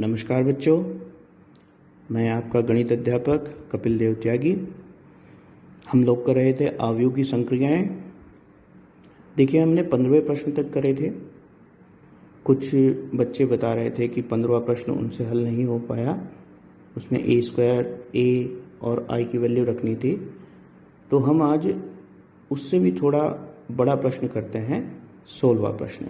नमस्कार बच्चों, मैं आपका गणित अध्यापक कपिल देव त्यागी। हम लोग कर रहे थे अवयव की संक्रियाएं। देखिए, हमने 15वें प्रश्न तक करे थे। कुछ बच्चे बता रहे थे कि 15वां प्रश्न उनसे हल नहीं हो पाया, उसमें ए स्क्वायर, ए और आई की वैल्यू रखनी थी। तो हम आज उससे भी थोड़ा बड़ा प्रश्न करते हैं, 16वां प्रश्न।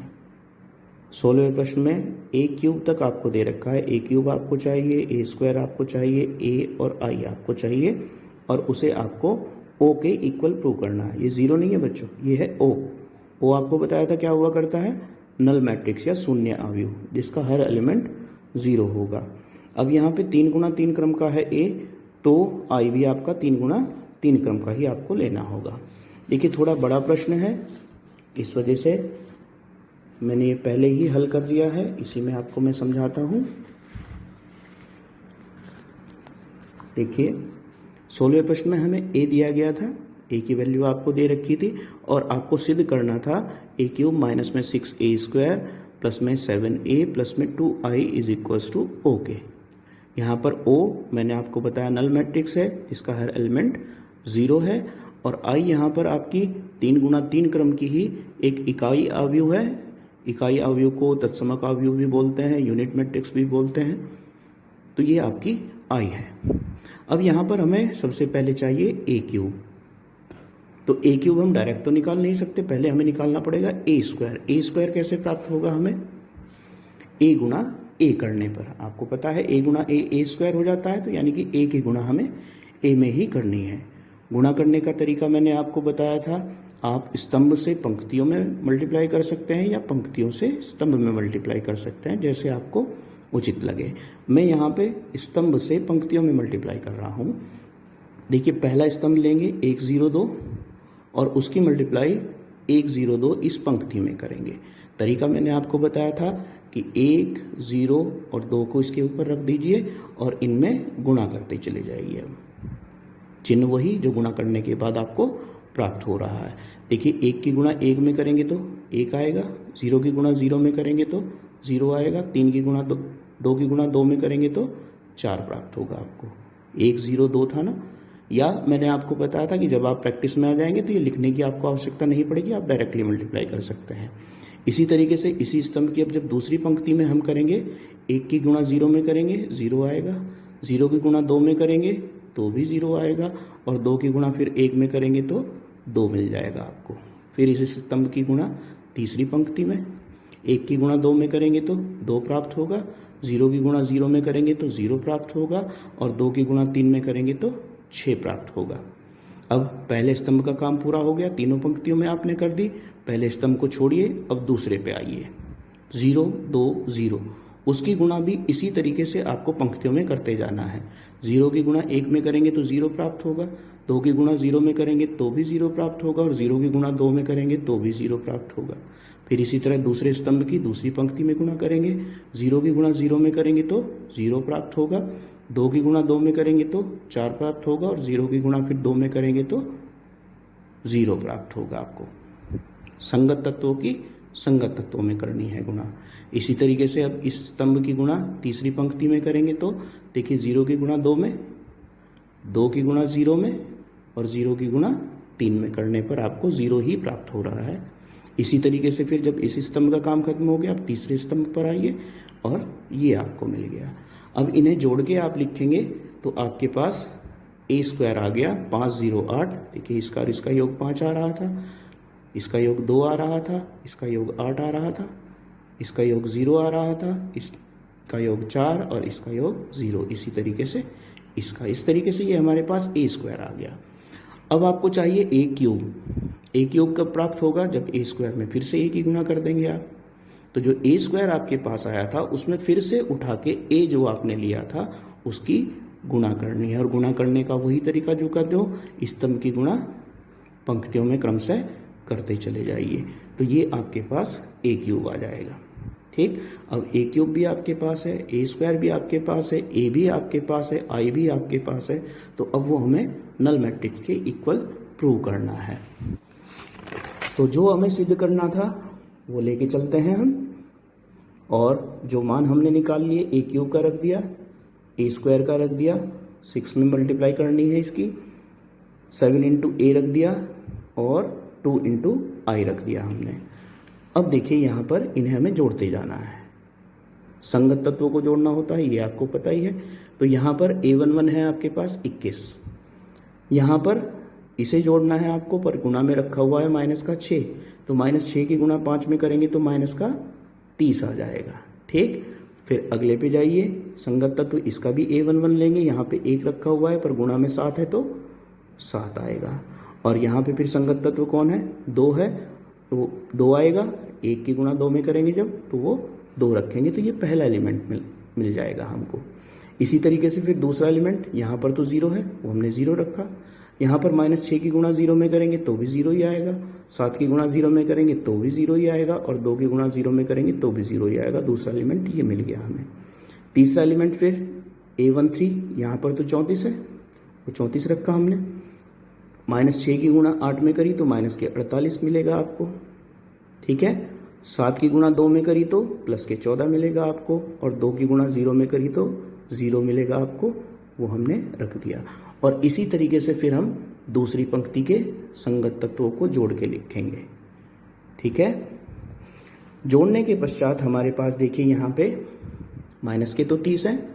16वें प्रश्न में ए क्यूब तक आपको दे रखा है। ए क्यूब आपको चाहिए, ए स्क्वायर आपको चाहिए, ए और आई आपको चाहिए, और उसे आपको ओ के इक्वल प्रूव करना है। ये जीरो नहीं है बच्चों, ये है ओ। ओ आपको बताया था क्या हुआ करता है, नल मैट्रिक्स या शून्य अवयव जिसका हर एलिमेंट जीरो होगा। अब यहाँ पे 3 गुना 3 क्रम का है ए, तो आई भी आपका 3 गुना 3 क्रम का ही आपको लेना होगा। देखिए, थोड़ा बड़ा प्रश्न है, इस वजह से मैंने ये पहले ही हल कर दिया है। इसी में आपको मैं समझाता हूँ। देखिए, 16वें प्रश्न में हमें ए दिया गया था, ए की वैल्यू आपको दे रखी थी, और आपको सिद्ध करना था ए क्यूब माइनस में 6a स्क्वायर प्लस में 7a प्लस में 2i is equals two O के। यहाँ पर ओ मैंने आपको बताया नल मैट्रिक्स है जिसका हर एलिमेंट जीरो है, और आई यहाँ पर आपकी 3 गुना 3 क्रम की ही एक इकाई अवयव है। इकाई अवयव को तत्समक अवयव भी बोलते हैं, यूनिट मैट्रिक्स भी बोलते हैं। तो ये आपकी आई है। अब यहाँ पर हमें सबसे पहले चाहिए ए क्यूब। तो ए क्यूब हम डायरेक्ट तो निकाल नहीं सकते, पहले हमें निकालना पड़ेगा ए स्क्वायर। ए स्क्वायर कैसे प्राप्त होगा हमें, ए गुना ए करने पर। आपको पता है ए गुना ए स्क्वायर हो जाता है, तो यानी कि ए की गुना हमें ए में ही करनी है। गुणा करने का तरीका मैंने आपको बताया था, आप स्तंभ से पंक्तियों में मल्टीप्लाई कर सकते हैं या पंक्तियों से स्तंभ में मल्टीप्लाई कर सकते हैं, जैसे आपको उचित लगे। मैं यहाँ पे स्तंभ से पंक्तियों में मल्टीप्लाई कर रहा हूँ। देखिए, पहला स्तंभ लेंगे 1 0 2, और उसकी मल्टीप्लाई 1 0 2 इस पंक्ति में करेंगे। तरीका मैंने आपको बताया था कि 1 0 और 2 को इसके ऊपर रख दीजिए और इनमें गुणा करते चले जाइए। चिन्ह वही जो गुणा करने के बाद आपको प्राप्त हो रहा है। देखिए, 1 की गुणा 1 में करेंगे तो 1 आएगा, 0 की गुणा 0 में करेंगे तो 0 आएगा, 3 की गुणा 2 की गुणा 2 में करेंगे तो 4 प्राप्त होगा आपको। 1 0 2 था ना। या मैंने आपको बताया था कि जब आप प्रैक्टिस में आ जाएंगे तो ये लिखने की आपको आवश्यकता नहीं पड़ेगी, आप डायरेक्टली मल्टीप्लाई कर सकते हैं। इसी तरीके से इसी स्तंभ की अब जब दूसरी पंक्ति में हम करेंगे, 1 की गुणा 0 में करेंगे 0 आएगा, 0 की गुणा 2 में करेंगे तो भी 0 आएगा, और 2 की गुणा फिर 1 में करेंगे तो 2 मिल जाएगा आपको। फिर इस स्तंभ की गुणा तीसरी पंक्ति में 1 की गुणा 2 में करेंगे तो 2 प्राप्त होगा, 0 की गुणा 0 में करेंगे तो 0 प्राप्त होगा, और 2 की गुणा 3 में करेंगे तो 6 प्राप्त होगा। अब पहले स्तंभ का काम पूरा हो गया, तीनों पंक्तियों में आपने कर दी। पहले स्तंभ को छोड़िए, अब दूसरे पे आइए। 0 2 0, उसकी गुणा भी इसी तरीके से आपको पंक्तियों में करते जाना है। 0 की गुणा 1 में करेंगे तो 0 प्राप्त होगा, 2 की गुणा 0 में करेंगे तो भी 0 प्राप्त होगा, और 0 की गुणा 2 में करेंगे तो भी 0 प्राप्त होगा। फिर इसी तरह दूसरे स्तंभ की दूसरी पंक्ति में गुणा करेंगे, 0 की गुणा 0 में करेंगे तो 0 प्राप्त होगा, 2 की गुणा 2 में करेंगे तो 4 प्राप्त होगा, और 0 की गुणा फिर 2 में करेंगे तो 0 प्राप्त होगा। आपको संगत तत्वों की संगत तत्वों में करनी है गुणा। इसी तरीके से अब इस स्तंभ की गुणा तीसरी पंक्ति में करेंगे तो देखिए, 0 की गुणा 2 में, 2 की गुणा 0 में, और 0 की गुणा 3 में करने पर आपको 0 ही प्राप्त हो रहा है। इसी तरीके से फिर जब इस स्तंभ का काम खत्म हो गया, आप तीसरे स्तंभ पर आइए और ये आपको मिल गया। अब इन्हें जोड़ के आप लिखेंगे तो आपके पास ए स्क्वायर आ गया 508। देखिए, इसका योग 5 आ रहा था, इसका योग 2 आ रहा था, इसका योग 8 आ रहा था, इसका योग 0 आ रहा था, इसका योग 4 और इसका योग 0। इसी तरीके से इसका, इस तरीके से ये हमारे पास ए स्क्वायर आ गया। अब आपको चाहिए ए क्यूब। ए क्यूब कब प्राप्त होगा, जब ए स्क्वायर में फिर से ए की गुणा कर देंगे आप। तो जो ए स्क्वायर आपके पास आया था उसमें फिर से उठा के ए जो आपने लिया था उसकी गुणा करनी है, और गुणा करने का वही तरीका जो कर दो, स्तंभ की गुणा पंक्तियों में क्रमशः करते चले जाइए। तो ये आपके पास ए क्यूब आ जाएगा। ठीक, अब ए क्यूब भी आपके पास है, ए स्क्वायर भी आपके पास है, ए भी आपके पास है, आई भी आपके पास है। तो अब वो हमें नल मैट्रिक्स के इक्वल प्रूव करना है। तो जो हमें सिद्ध करना था वो लेके चलते हैं हम। और जो मान हमने निकाल लिए ए क्यूब का रख दिया, ए स्क्वायर का रख दिया, 6 में मल्टीप्लाई करनी है इसकी, 7 इंटू ए रख दिया और 2 इंटू आई रख दिया हमने। अब देखिए यहाँ पर इन्हें हमें जोड़ते जाना है, संगत तत्वों को जोड़ना होता है, ये आपको पता ही है। तो यहाँ पर a11 है आपके पास 21, यहाँ पर इसे जोड़ना है आपको, पर गुणा में रखा हुआ है माइनस का 6, तो -6 की गुणा 5 में करेंगे तो माइनस का 30 आ जाएगा। ठीक, फिर अगले पे जाइए, संगत तत्व इसका भी a11 लेंगे, यहाँ पे 1 रखा हुआ है पर गुणा में 7 है तो 7 आएगा। और यहाँ पे फिर संगत तत्व कौन है, 2 है तो 2 आएगा, 1 की गुणा 2 में करेंगे जब तो वो 2 रखेंगे, तो ये पहला एलिमेंट मिल जाएगा हमको। इसी तरीके से फिर दूसरा एलिमेंट, यहाँ पर तो 0 है वो हमने 0 रखा, यहाँ पर -6 की गुणा 0 में करेंगे तो भी 0 ही आएगा, 7 की गुणा 0 में करेंगे तो भी 0 ही आएगा, और 2 की गुणा 0 में करेंगे तो भी 0 ही आएगा। दूसरा एलिमेंट ये मिल गया हमें। तीसरा एलिमेंट फिर a13, यहाँ पर तो 34 है, वो 34 रखा हमने, -6 की गुणा 8 में करी तो -48 मिलेगा आपको। ठीक है, 7 की गुणा 2 में करी तो +14 मिलेगा आपको, और 2 की गुणा 0 में करी तो 0 मिलेगा आपको, वो हमने रख दिया। और इसी तरीके से फिर हम दूसरी पंक्ति के संगत तत्वों को जोड़ के लिखेंगे। ठीक है, जोड़ने के पश्चात हमारे पास देखिए यहाँ पे माइनस के तो 30 हैं,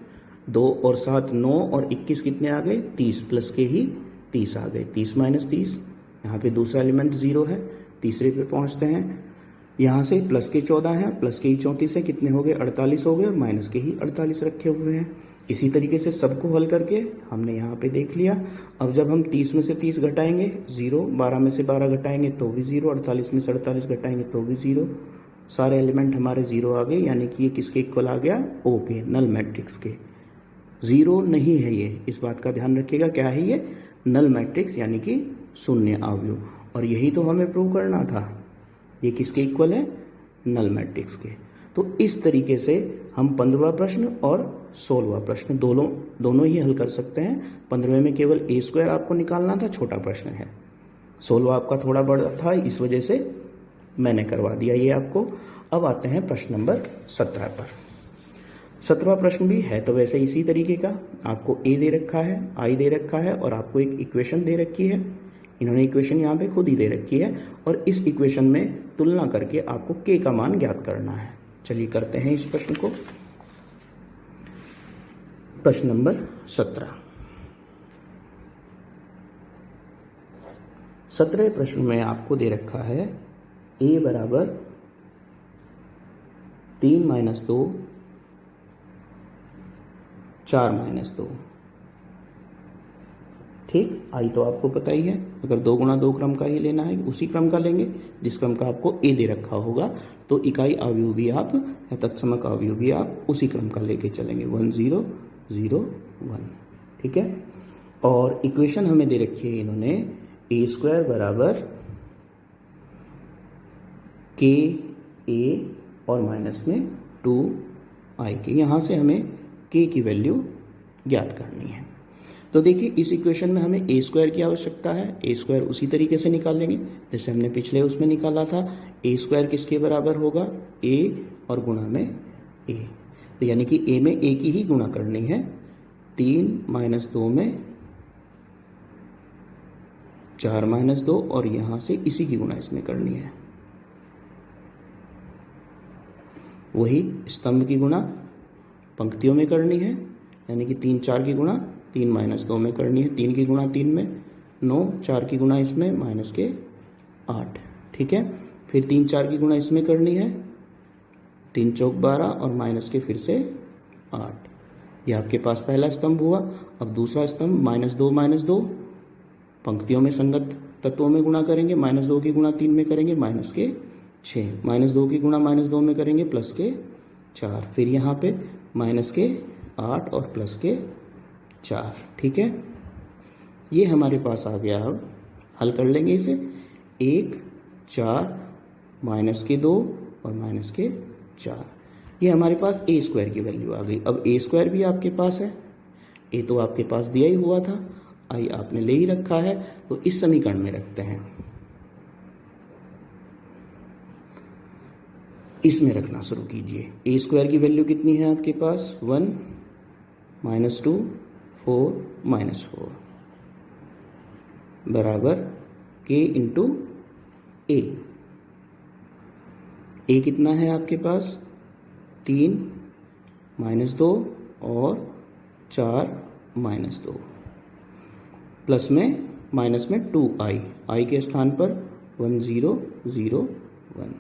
2 और 7 9 और 21 कितने आ गए, 30 प्लस के ही 30 आ गए, 30 - 30। यहाँ पे दूसरा एलिमेंट 0 है, तीसरे पे पहुँचते हैं, यहाँ से प्लस के 14 हैं, प्लस के ही 34 है, कितने हो गए 48 हो गए, और माइनस के ही 48 रखे हुए हैं। इसी तरीके से सबको हल करके हमने यहाँ पे देख लिया। अब जब हम 30 में से 30 घटाएंगे 0, 12 में से 12 घटाएंगे तो भी 0, 48 में से 48 घटाएंगे तो भी 0, सारे एलिमेंट हमारे 0 आ गए, यानी कि ये किसके इक्वल आ गया, ओ के, नल मैट्रिक्स के। 0 नहीं है ये, इस बात का ध्यान रखिएगा, क्या है ये, नल मैट्रिक्स यानी कि शून्य अवयव, और यही तो हमें प्रूव करना था, ये किसके इक्वल है, नल मैट्रिक्स के। तो इस तरीके से हम 15वां प्रश्न और 16वां प्रश्न दोनों ही हल कर सकते हैं। 15वें में केवल a² आपको निकालना था, छोटा प्रश्न है, 16वां आपका थोड़ा बड़ा था, इस वजह से मैंने करवा दिया ये आपको। अब आते हैं प्रश्न नंबर 17 पर। 17वां प्रश्न भी है तो वैसे इसी तरीके का, आपको a दे रखा है, i दे रखा है, और आपको एक इक्वेशन दे रखी है, इन्होंने इक्वेशन यहाँ पे खुद ही दे रखी है, और इस इक्वेशन में तुलना करके आपको k का मान ज्ञात करना है। चलिए करते हैं इस प्रश्न को। प्रश्न नंबर 17 प्रश्न में आपको दे रखा है a बराबर 3 - 2 4 - 2। ठीक, आई तो आपको पता ही है, अगर 2 × 2 क्रम का ही लेना है उसी क्रम का लेंगे जिस क्रम का आपको ए दे रखा होगा, तो इकाई अवयव भी आप या तत्समक अवयव भी आप उसी क्रम का लेके चलेंगे, 1 0 0 1। ठीक है, और इक्वेशन हमें दे रखी है इन्होंने a² बराबर k a और माइनस में 2i के, यहाँ से हमें k की वैल्यू ज्ञात करनी है। तो देखिए इस इक्वेशन में हमें a² की आवश्यकता है, a² उसी तरीके से निकाल लेंगे जैसे हमने पिछले उसमें निकाला था। a² किसके बराबर होगा, a और गुणा में a, तो यानी कि a में a की ही गुणा करनी है, 3 - 2 में 4 - 2, और यहाँ से इसी की गुणा इसमें करनी है, वही स्तंभ की गुणा पंक्तियों में करनी है, यानी कि 3 4 की गुणा 3 - 2 में करनी है, 3 की गुणा 3 में 9, 4 की गुणा इसमें माइनस के 8। ठीक है, फिर 3 4 की गुणा इसमें करनी है, 3 चौक 12 और माइनस के फिर से 8। ये आपके पास पहला स्तंभ हुआ। अब दूसरा स्तंभ -2 - 2 पंक्तियों में संगत तत्वों में गुणा करेंगे, -2 की गुणा 3 में करेंगे माइनस के 6, -2 की गुणा -2 में करेंगे प्लस के 4, फिर यहाँ पे माइनस के 8 और प्लस के 4। ठीक है, ये हमारे पास आ गया। अब हल कर लेंगे इसे, 1 4 माइनस के 2 और माइनस के 4, ये हमारे पास a² की वैल्यू आ गई। अब a² भी आपके पास है, a तो आपके पास दिया ही हुआ था, i आपने ले ही रखा है, तो इस समीकरण में रखते हैं। इसमें रखना शुरू कीजिए। ए स्क्वायर की वैल्यू कितनी है आपके पास 1 -2 4 -4 बराबर के इंटू ए। ए कितना है आपके पास 3 -2 और 4 -2 प्लस में माइनस में 2i, i के स्थान पर 1 0 0 1।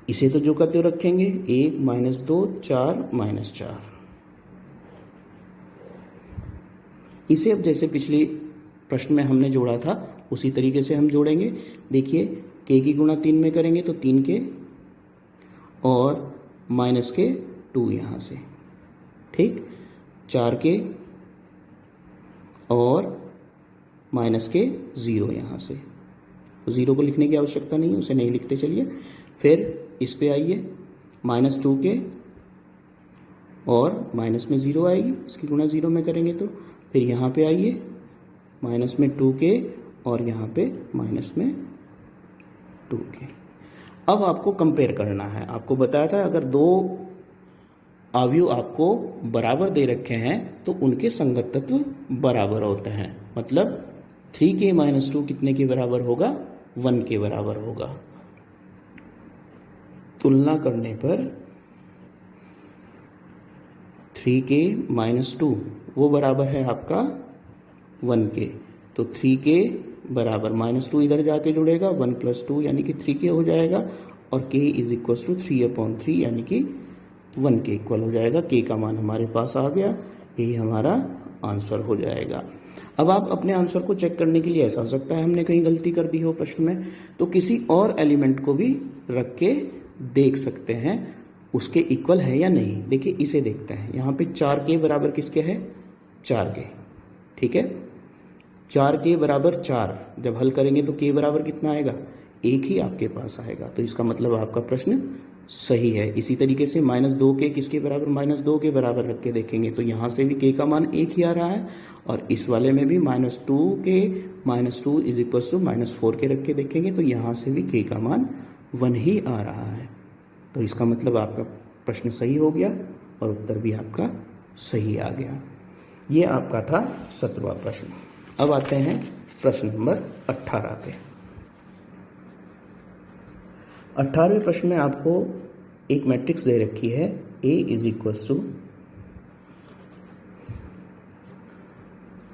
इसे तो जो का त्यों रखेंगे 1 -2 4 -4। इसे अब जैसे पिछले प्रश्न में हमने जोड़ा था उसी तरीके से हम जोड़ेंगे। देखिए के की गुणा 3 में करेंगे तो 3 के और माइनस के 2 यहाँ से, ठीक, 4 के और माइनस के 0 यहाँ से। 0 को लिखने की आवश्यकता नहीं है, उसे नहीं लिखते चलिए। फिर इस पे आइए -2 के और माइनस में 0 आएगी, इसकी गुणा 0 में करेंगे तो। फिर यहाँ पे आइए माइनस में 2 के और यहाँ पे माइनस में 2 के। अब आपको कंपेयर करना है। आपको बताया था अगर दो अवयव आपको बराबर दे रखे हैं तो उनके संगत तत्व बराबर होते हैं। मतलब 3k - 2 कितने के बराबर होगा 1 के बराबर होगा। तुलना करने पर 3k - 2 वो बराबर है आपका 1 के, तो 3k बराबर -2 इधर जाके जुड़ेगा 1 + 2 यानी कि 3k हो जाएगा और k = 3/3 यानी कि 1 के इक्वल हो जाएगा। k का मान हमारे पास आ गया, यही हमारा आंसर हो जाएगा। अब आप अपने आंसर को चेक करने के लिए ऐसा हो सकता है हमने कहीं गलती कर दी हो प्रश्न में, तो किसी और एलिमेंट को भी रख के देख सकते हैं उसके इक्वल है या नहीं। देखिए इसे देखते हैं, यहाँ पे 4k बराबर किसके है 4k, ठीक है। 4k बराबर 4 जब हल करेंगे तो k बराबर कितना आएगा 1 ही आपके पास आएगा, तो इसका मतलब आपका प्रश्न सही है। इसी तरीके से -2k किसके बराबर -2 के बराबर रख के देखेंगे तो यहाँ से भी k का मान 1 ही आ रहा है और इस वाले में भी -2k -2 = -4 के रख के देखेंगे तो यहाँ से भी k का मान 1 ही आ रहा है। तो इसका मतलब आपका प्रश्न सही हो गया और उत्तर भी आपका सही आ गया। ये आपका था 17वां प्रश्न। अब आते हैं प्रश्न नंबर 18 पे। 18वें प्रश्न में आपको एक मैट्रिक्स दे रखी है A =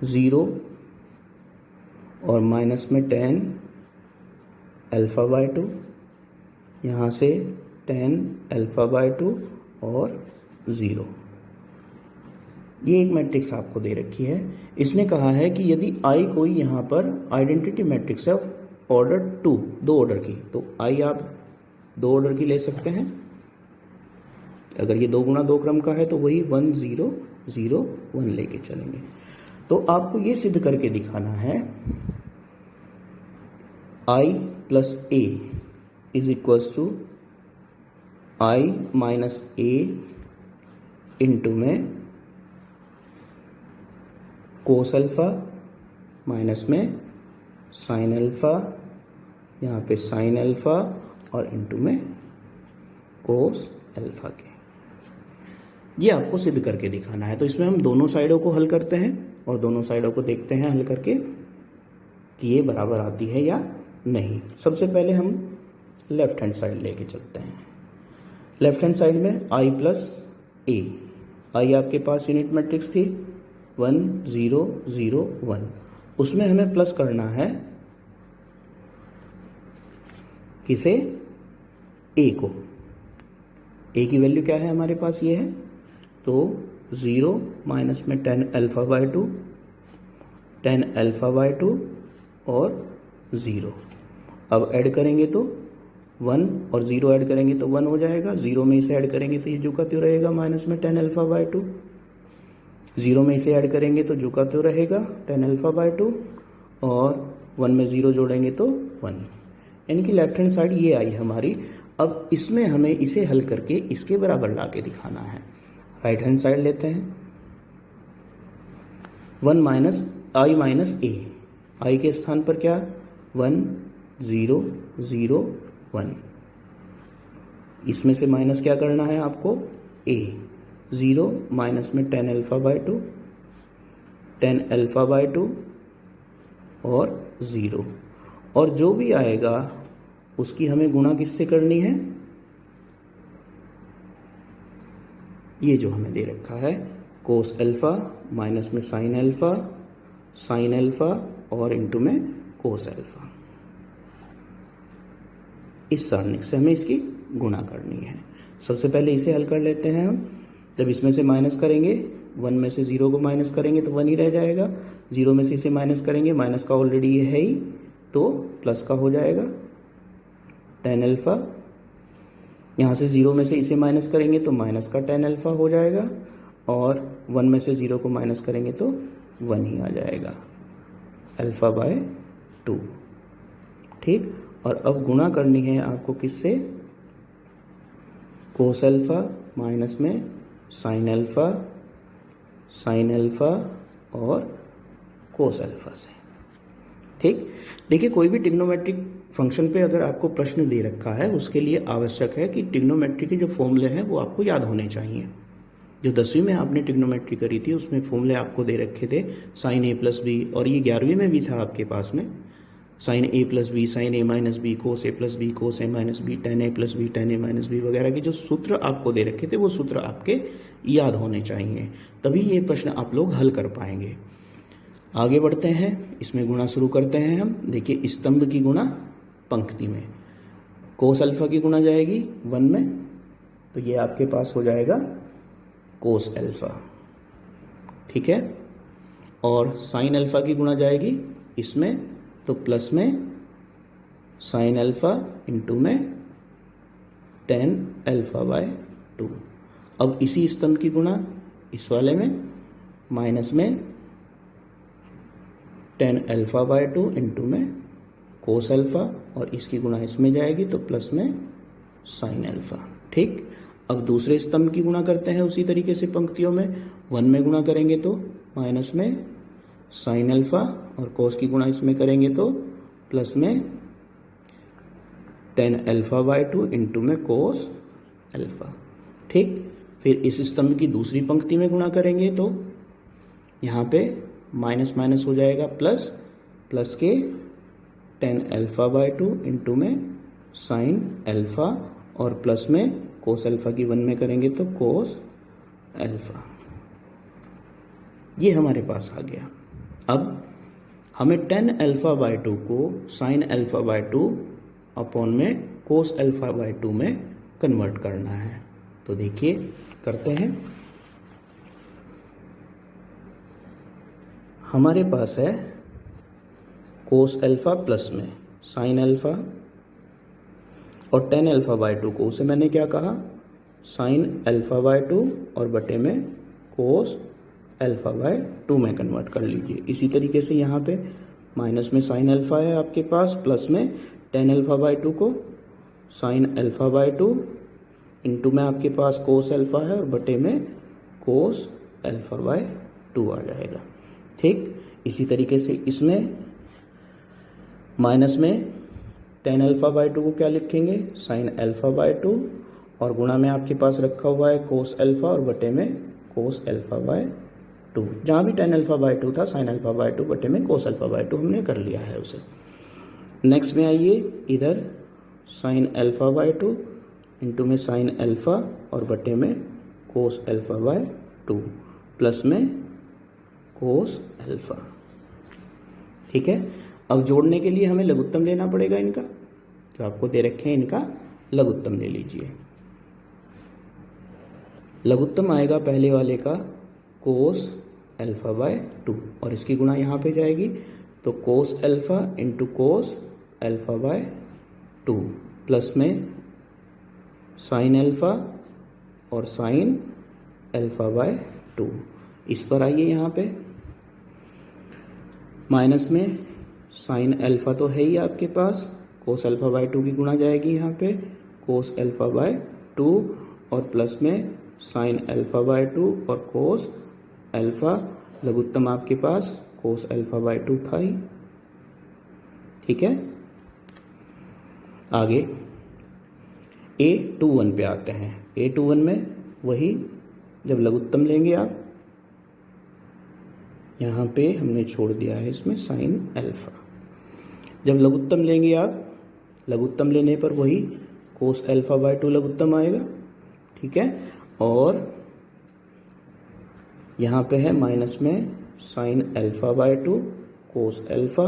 0 और माइनस में 10 α/2, यहाँ से 10 α/2 और 0। ये एक मैट्रिक्स आपको दे रखी है। इसने कहा है कि यदि I कोई यहाँ पर आइडेंटिटी मैट्रिक्स है ऑर्डर 2, 2 ऑर्डर की, तो I आप 2 ऑर्डर की ले सकते हैं। अगर ये 2 × 2 क्रम का है तो वही 1 0 0 1 लेके चलेंगे। तो आपको ये सिद्ध करके दिखाना है I + A = I - A into में कोस अल्फा माइनस में साइन अल्फा, यहाँ पे साइन अल्फा और इंटू में कोस अल्फा के। ये आपको सिद्ध करके दिखाना है। तो इसमें हम दोनों साइडों को हल करते हैं और दोनों साइडों को देखते हैं हल करके कि ये बराबर आती है या नहीं। सबसे पहले हम लेफ्ट हैंड साइड लेके चलते हैं। लेफ्ट हैंड साइड में I + A, I आपके पास यूनिट मैट्रिक्स थी 1 0 0 1, उसमें हमें प्लस करना है किसे A को। A की वैल्यू क्या है हमारे पास ये है, तो 0 माइनस में 10 α/2 10 α/2 और 0। अब ऐड करेंगे तो 1 और 0 ऐड करेंगे तो 1 हो जाएगा। 0 में इसे ऐड करेंगे तो ये जो का त्यों रहेगा माइनस में 10 α/2। 0 में इसे ऐड करेंगे तो जो का त्यों रहेगा 10 α/2 और 1 में 0 जोड़ेंगे तो 1, यानी कि लेफ्ट हैंड साइड ये आई हमारी। अब इसमें हमें इसे हल करके इसके बराबर ला के दिखाना है। राइट हैंड साइड लेते हैं 1 - I - A, I के स्थान पर क्या 1 0 0 1, इसमें से माइनस क्या करना है आपको, a, 0 माइनस में tan alpha by 2, tan alpha by 2 और 0, और जो भी आएगा उसकी हमें गुणा किससे करनी है, ये जो हमें दे रखा है कोस अल्फा माइनस में साइन अल्फा और इंटू में कोस अल्फा। इस सारणिक से हमें इसकी गुणा करनी है। सबसे पहले इसे हल कर लेते हैं हम। जब इसमें से माइनस करेंगे, 1 में से 0 को माइनस करेंगे तो 1 ही रह जाएगा, 0 में से इसे माइनस करेंगे, माइनस का ऑलरेडी ये है ही तो प्लस का हो जाएगा tan अल्फा, यहाँ से 0 में से इसे माइनस करेंगे तो माइनस का tan अल्फा हो जाएगा, और 1 में से 0 को माइनस करेंगे तो 1 ही आ जाएगा अल्फा बाय 2। ठीक, और अब गुणा करनी है आपको किससे, कोस अल्फा माइनस में साइन अल्फा और कोस अल्फा से। ठीक, देखिए कोई भी ट्रिग्नोमेट्रिक फंक्शन पे अगर आपको प्रश्न दे रखा है उसके लिए आवश्यक है कि ट्रिग्नोमेट्री के जो फॉर्मूले हैं वो आपको याद होने चाहिए। जो 10वीं में आपने ट्रिग्नोमेट्री करी थी उसमें फॉर्मूले आपको दे रखे थे साइन a प्लस बी, और ये 11वीं में भी था आपके पास में, sine a plus b, sine a minus b, cos a plus b, cos a minus b, tan a plus b, tan a minus b वगैरह के जो सूत्र आपको दे रखे थे वो सूत्र आपके याद होने चाहिए, तभी ये प्रश्न आप लोग हल कर पाएंगे। आगे बढ़ते हैं, इसमें गुणा शुरू करते हैं हम। देखिए स्तंभ की गुणा पंक्ति में, कोस अल्फा की गुणा जाएगी 1 में तो ये आपके पास हो जाएगा कोस अल्फा, ठीक है, और साइन अल्फा की गुणा जाएगी इसमें तो प्लस में साइन अल्फा इंटू में tan अल्फा बाय 2। अब इसी स्तंभ की गुणा इस वाले में माइनस में tan अल्फा बाय 2 इंटू में कोस अल्फा, और इसकी गुणा इसमें जाएगी तो प्लस में साइन अल्फा। ठीक, अब दूसरे स्तंभ की गुणा करते हैं उसी तरीके से पंक्तियों में, 1 में गुणा करेंगे तो माइनस में साइन अल्फा, और कोस की गुणा इसमें करेंगे तो प्लस में tan अल्फा बाय 2 इंटू में कोस अल्फा। ठीक, फिर इस स्तंभ की दूसरी पंक्ति में गुणा करेंगे तो यहाँ पे माइनस माइनस हो जाएगा प्लस, प्लस के tan अल्फा बाय 2 इंटू में साइन अल्फा, और प्लस में कोस अल्फा की 1 में करेंगे तो कोस अल्फा। ये हमारे पास आ गया। अब हमें tan अल्फा बाय 2 को साइन अल्फा बाय 2 अपॉन में कोस अल्फा बाय 2 में कन्वर्ट करना है। तो देखिए करते हैं। हमारे पास है कोस अल्फा प्लस में साइन अल्फा, और tan अल्फा बाय 2 को उसे मैंने क्या कहा, साइन अल्फा बाय 2 और बटे में कोस अल्फा बाय 2 में कन्वर्ट कर लीजिए। इसी तरीके से यहाँ पे माइनस में साइन अल्फा है आपके पास, प्लस में tan अल्फा बाय 2 को साइन अल्फा बाय 2 इंटू में आपके पास कोस अल्फा है और बटे में कोस अल्फा बाय 2 आ जाएगा। ठीक, इसी तरीके से इसमें माइनस में tan अल्फा बाय 2 को क्या लिखेंगे, साइन अल्फा बाय 2, और गुणा में आपके पास रखा हुआ है कोस अल्फा और बटे में कोस अल्फा बाय 2। जहाँ भी tan अल्फा बाय 2 था साइन अल्फा बाय 2 बटे में कोस अल्फा बाय 2 हमने कर लिया है उसे। नेक्स्ट में आइए, इधर साइन अल्फा बाय 2 इंटू में साइन अल्फा और बटे में कोस अल्फा बाय 2 प्लस में कोस अल्फा। ठीक है, अब जोड़ने के लिए हमें लघुत्तम लेना पड़ेगा इनका, जो आपको दे रखे हैं इनका लघुत्तम ले लीजिए। लघुत्तम आएगा पहले वाले का कोस अल्फा बाय 2, और इसकी गुणा यहाँ पे जाएगी तो cos alpha into cos alpha by 2 plus में साइन अल्फा और साइन अल्फा बाय 2। इस पर आइए, यहाँ पे माइनस में साइन अल्फा तो है ही आपके पास, कोस अल्फा बाय 2 की गुणा जाएगी यहाँ पे कोस अल्फा बाय 2, और प्लस में साइन अल्फा बाय 2 और कोस अल्फा। लघुत्तम आपके पास कोस अल्फा बाय 2 था ही। ठीक है, आगे A21 पे आते हैं। A21 में वही जब लघुत्तम लेंगे आप, यहाँ पे हमने छोड़ दिया है इसमें साइन अल्फा। जब लघुत्तम लेंगे आप, लघुत्तम लेने पर वही कोस अल्फा बाय 2 लघुत्तम आएगा, ठीक है। और यहाँ पे है माइनस में sine alpha by 2 cos alpha,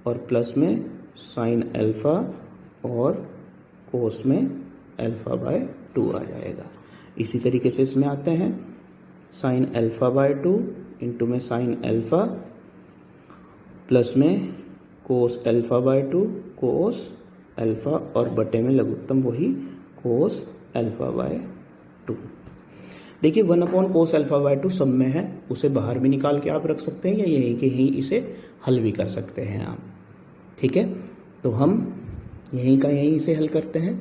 और प्लस में साइन अल्फा और कोस में अल्फा बाय 2 आ जाएगा। इसी तरीके से इसमें आते हैं साइन अल्फा बाय 2 इंटू में साइन अल्फा, प्लस में cos alpha by 2 cos alpha, और बटे में लघुत्तम वही कोस अल्फा बाय 2। देखिए 1 अपॉन कोस अल्फा बाय 2 सब में है, उसे बाहर भी निकाल के आप रख सकते हैं या यहीं के यहीं इसे हल भी कर सकते हैं आप, ठीक है। तो हम यहीं का यहीं इसे हल करते हैं।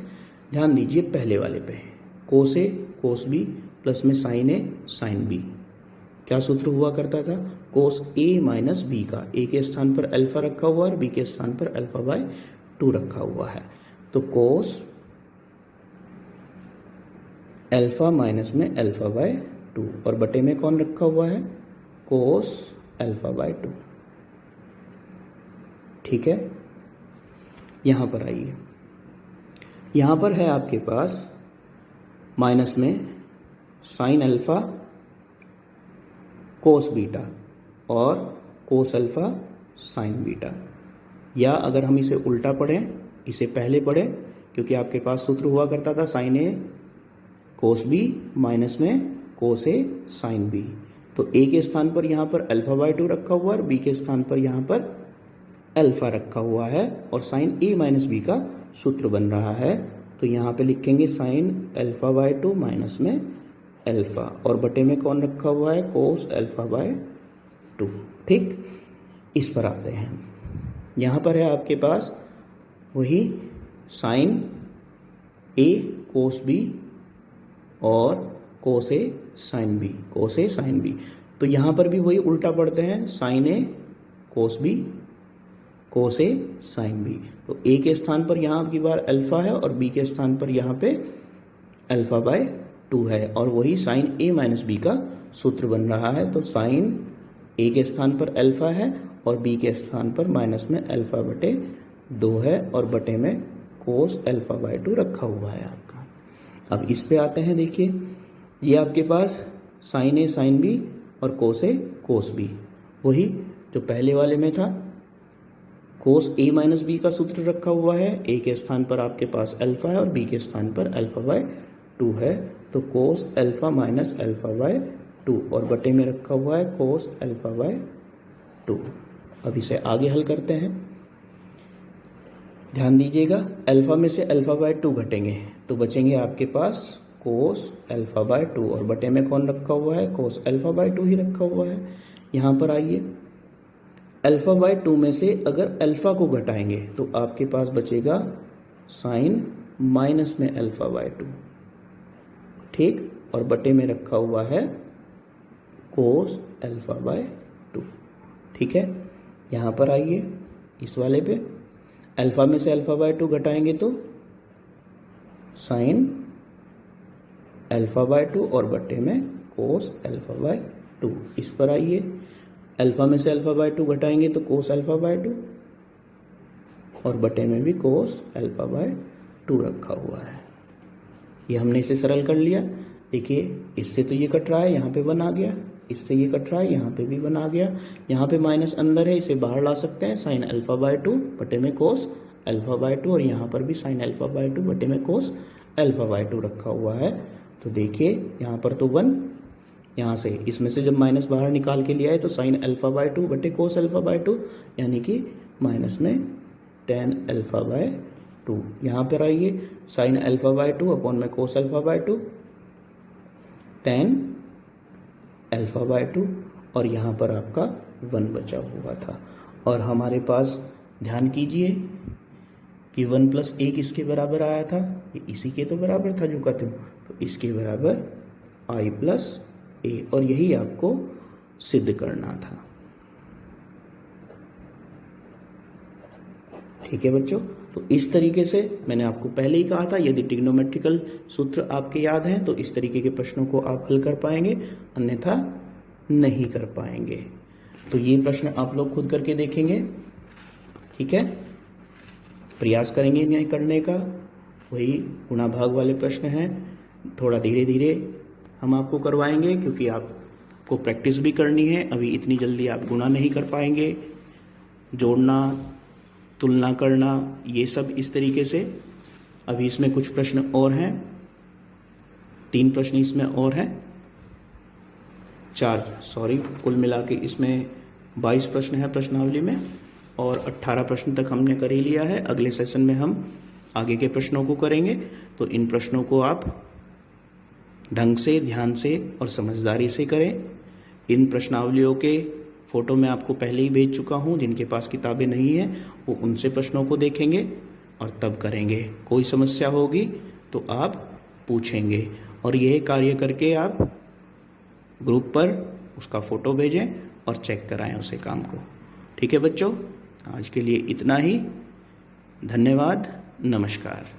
ध्यान दीजिए पहले वाले पे, कोस ए कोस बी प्लस में साइन ए साइन बी, क्या सूत्र हुआ करता था, कोस ए माइनस बी का ए के स्थान पर अल्फा रखा हुआ है और बी के स्थान पर अल्फा बाय 2 रखा हुआ है। तो कोस अल्फा माइनस में अल्फा बाय 2, और बटे में कौन रखा हुआ है, कोस अल्फा बाय 2, ठीक है। यहां पर आइए, यहां पर है आपके पास माइनस में साइन अल्फा कोस बीटा और कोस अल्फा साइन बीटा, या अगर हम इसे उल्टा पढ़ें, इसे पहले पढ़ें, क्योंकि आपके पास सूत्र हुआ करता था साइन ए कोस बी माइनस में कोस ए साइन बी। तो ए के स्थान पर यहाँ पर अल्फा बाय 2 रखा हुआ है और बी के स्थान पर यहाँ पर अल्फा रखा हुआ है, और साइन ए माइनस बी का सूत्र बन रहा है। तो यहाँ पे लिखेंगे साइन अल्फा बाय 2 माइनस में अल्फा, और बटे में कौन रखा हुआ है, कोस अल्फा बाय 2, ठीक। इस पर आते हैं, यहाँ पर है आपके पास वही साइन ए कोस बी और कोस ए साइन बी, कोस ए साइन बी। तो यहाँ पर भी वही उल्टा पढ़ते हैं, साइन ए कोस बी कोस ए साइन बी। तो ए के स्थान पर यहाँ की बार अल्फा है और बी के स्थान पर यहाँ पे अल्फा बाय 2 है, और वही साइन ए माइनस बी का सूत्र बन रहा है। तो साइन ए के स्थान पर अल्फा है और बी के स्थान पर माइनस में अल्फा बटे 2 है, और बटे में कोस अल्फा बाय 2 रखा हुआ है आपका। अब इस पे आते हैं, देखिए ये आपके पास साइन ए साइन बी और कोस ए कोस बी, वही जो पहले वाले में था, कोस ए माइनस बी का सूत्र रखा हुआ है। ए के स्थान पर आपके पास अल्फा है और बी के स्थान पर अल्फा बाय 2 है, तो cos alpha minus alpha by 2, और बटे में रखा हुआ है कोस अल्फा बाय 2। अब इसे आगे हल करते हैं, ध्यान दीजिएगा, अल्फा में से अल्फा बाय 2 घटेंगे तो बचेंगे आपके पास कोस अल्फा बाय 2, और बटे में कौन रखा हुआ है, कोस अल्फा बाय 2 ही रखा हुआ है। यहाँ पर आइए, अल्फा बाय 2 में से अगर अल्फा को घटाएंगे तो आपके पास बचेगा साइन माइनस में अल्फा बाय 2, ठीक, और बटे में रखा हुआ है कोस अल्फा बाय 2, ठीक है। यहाँ पर आइए, इस वाले पे अल्फा में से अल्फा बाय 2 घटाएंगे तो साइन अल्फा बाय 2 और बटे में कोस अल्फा बाय 2। इस पर आइए, अल्फा में से अल्फा बाय 2 घटाएंगे तो कोस अल्फा बाय 2, और बटे में भी कोस अल्फा बाय 2 रखा हुआ है। ये हमने इसे सरल कर लिया। देखिए इससे तो ये कट रहा है, यहाँ पे 1 आ गया, इससे ये कट रहा है, यहाँ पे भी 1 आ गया, यहाँ पे माइनस अंदर है, इसे बाहर ला सकते हैं, साइन अल्फा बाय 2 बटे में कोस अल्फा बाय 2, और यहाँ पर भी साइन अल्फा बाय 2 बटे में कोस अल्फा बाय 2 रखा हुआ है। तो देखिए यहाँ पर तो 1, यहाँ से इसमें से जब माइनस बाहर निकाल के लिया है तो साइन अल्फा बाय 2 बटे कोस अल्फा बाय 2, यानी कि माइनस में टेन अल्फा बाय 2। यहाँ पर आइए, साइन अल्फा बाय 2 अपॉन में cos alpha by 2, tan alpha by 2, और यहाँ पर आपका 1 बचा हुआ था। और हमारे पास ध्यान कीजिए कि 1 प्लस ए किसके बराबर आया था, ये इसी के तो बराबर था जो कहते हो, तो इसके बराबर आई प्लस ए, और यही आपको सिद्ध करना था। ठीक है बच्चों। तो इस तरीके से मैंने आपको पहले ही कहा था, यदि ट्रिग्नोमेट्रिकल सूत्र आपके याद हैं तो इस तरीके के प्रश्नों को आप हल कर पाएंगे, अन्यथा नहीं कर पाएंगे। तो ये प्रश्न आप लोग खुद करके देखेंगे, ठीक है, प्रयास करेंगे इन्हें करने का। वही गुणा भाग वाले प्रश्न हैं, थोड़ा धीरे धीरे हम आपको करवाएंगे क्योंकि आपको प्रैक्टिस भी करनी है। अभी इतनी जल्दी आप गुणा नहीं कर पाएंगे, जोड़ना, तुलना करना, ये सब इस तरीके से। अभी इसमें कुछ प्रश्न और हैं, 3 प्रश्न इसमें और हैं, 4 सॉरी, कुल मिला के इसमें 22 प्रश्न है प्रश्नावली में और 18 प्रश्न तक हमने कर ही लिया है। अगले सेशन में हम आगे के प्रश्नों को करेंगे। तो इन प्रश्नों को आप ढंग से, ध्यान से और समझदारी से करें। इन प्रश्नावलियों के फोटो मैं आपको पहले ही भेज चुका हूँ, जिनके पास किताबें नहीं हैं वो उनसे प्रश्नों को देखेंगे और तब करेंगे। कोई समस्या होगी तो आप पूछेंगे और यह कार्य करके आप ग्रुप पर उसका फ़ोटो भेजें और चेक कराएं उसे काम को। ठीक है बच्चों, आज के लिए इतना ही। धन्यवाद, नमस्कार।